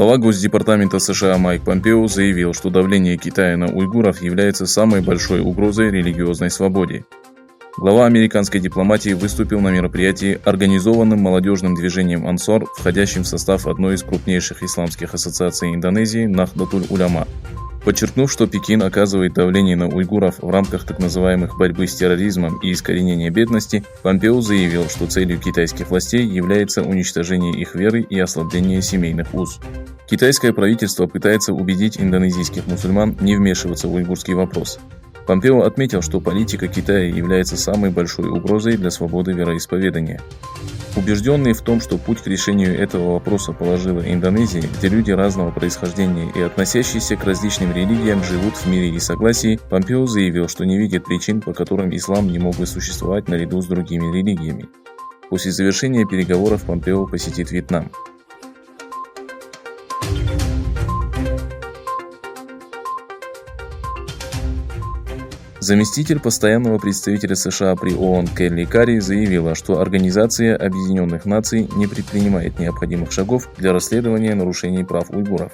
Глава Госдепартамента США Майк Помпео заявил, что давление Китая на уйгуров является самой большой угрозой религиозной свободе. Глава американской дипломатии выступил на мероприятии, организованном молодежным движением «Ансар», входящим в состав одной из крупнейших исламских ассоциаций Индонезии Нахдатуль-Уляма. Подчеркнув, что Пекин оказывает давление на уйгуров в рамках так называемых борьбы с терроризмом и искоренения бедности, Помпео заявил, что целью китайских властей является уничтожение их веры и ослабление семейных уз. Китайское правительство пытается убедить индонезийских мусульман не вмешиваться в уйгурский вопрос. Помпео отметил, что политика Китая является самой большой угрозой для свободы вероисповедания. Убежденный в том, что путь к решению этого вопроса положила Индонезия, где люди разного происхождения и относящиеся к различным религиям живут в мире и согласии, Помпео заявил, что не видит причин, по которым ислам не мог бы существовать наряду с другими религиями. После завершения переговоров Помпео посетит Вьетнам. Заместитель постоянного представителя США при ООН Келли Карри заявила, что Организация Объединенных Наций не предпринимает необходимых шагов для расследования нарушений прав уйгуров.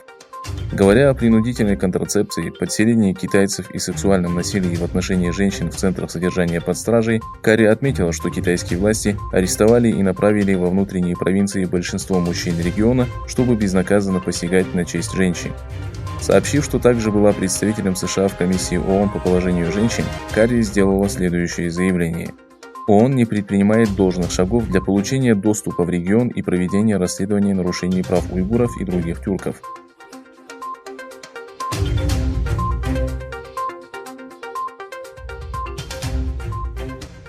Говоря о принудительной контрацепции, подселении китайцев и сексуальном насилии в отношении женщин в центрах содержания под стражей, Карри отметила, что китайские власти арестовали и направили во внутренние провинции большинство мужчин региона, чтобы безнаказанно посягать на честь женщин. Сообщив, что также была представителем США в комиссии ООН по положению женщин, Карри сделала следующее заявление. ООН не предпринимает должных шагов для получения доступа в регион и проведения расследования нарушений прав уйгуров и других тюрков.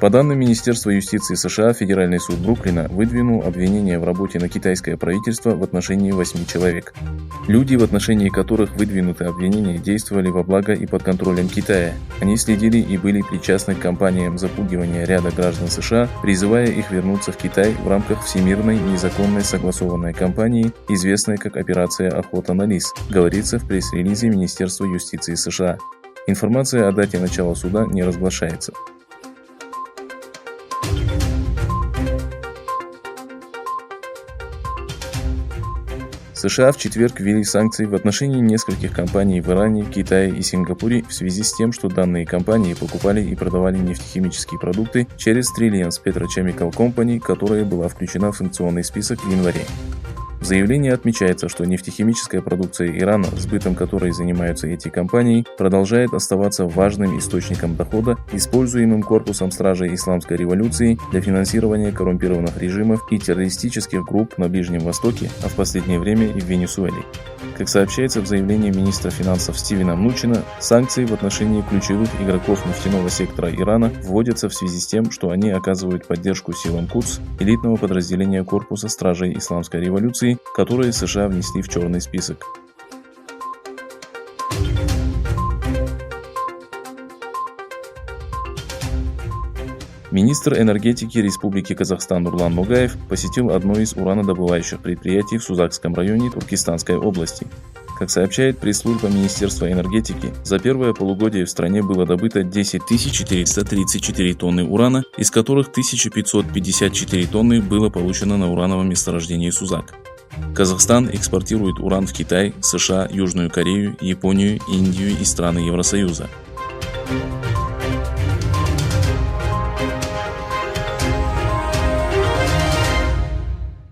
По данным Министерства юстиции США, Федеральный суд Бруклина выдвинул обвинения в работе на китайское правительство в отношении 8 человек. Люди, в отношении которых выдвинуты обвинения, действовали во благо и под контролем Китая. Они следили и были причастны к кампаниям запугивания ряда граждан США, призывая их вернуться в Китай в рамках всемирной незаконной согласованной кампании, известной как «Операция Охота на лис», говорится в пресс-релизе Министерства юстиции США. Информация о дате начала суда не разглашается. США в четверг ввели санкции в отношении нескольких компаний в Иране, Китае и Сингапуре в связи с тем, что данные компании покупали и продавали нефтехимические продукты через Trilliance Petrochemical Company, которая была включена в санкционный список в январе. В заявлении отмечается, что нефтехимическая продукция Ирана, сбытом которой занимаются эти компании, продолжает оставаться важным источником дохода, используемым корпусом стражей исламской революции для финансирования коррумпированных режимов и террористических групп на Ближнем Востоке, а в последнее время и в Венесуэле. Как сообщается в заявлении министра финансов Стивена Мнучина, санкции в отношении ключевых игроков нефтяного сектора Ирана вводятся в связи с тем, что они оказывают поддержку силам Кудс, элитного подразделения корпуса стражей исламской революции, которые США внесли в черный список. Министр энергетики Республики Казахстан Нурлан Ногаев посетил одно из уранодобывающих предприятий в Сузакском районе Туркестанской области. Как сообщает пресс-служба Министерства энергетики, за первое полугодие в стране было добыто 10 434 тонны урана, из которых 1554 тонны было получено на урановом месторождении Сузак. Казахстан экспортирует уран в Китай, США, Южную Корею, Японию, Индию и страны Евросоюза.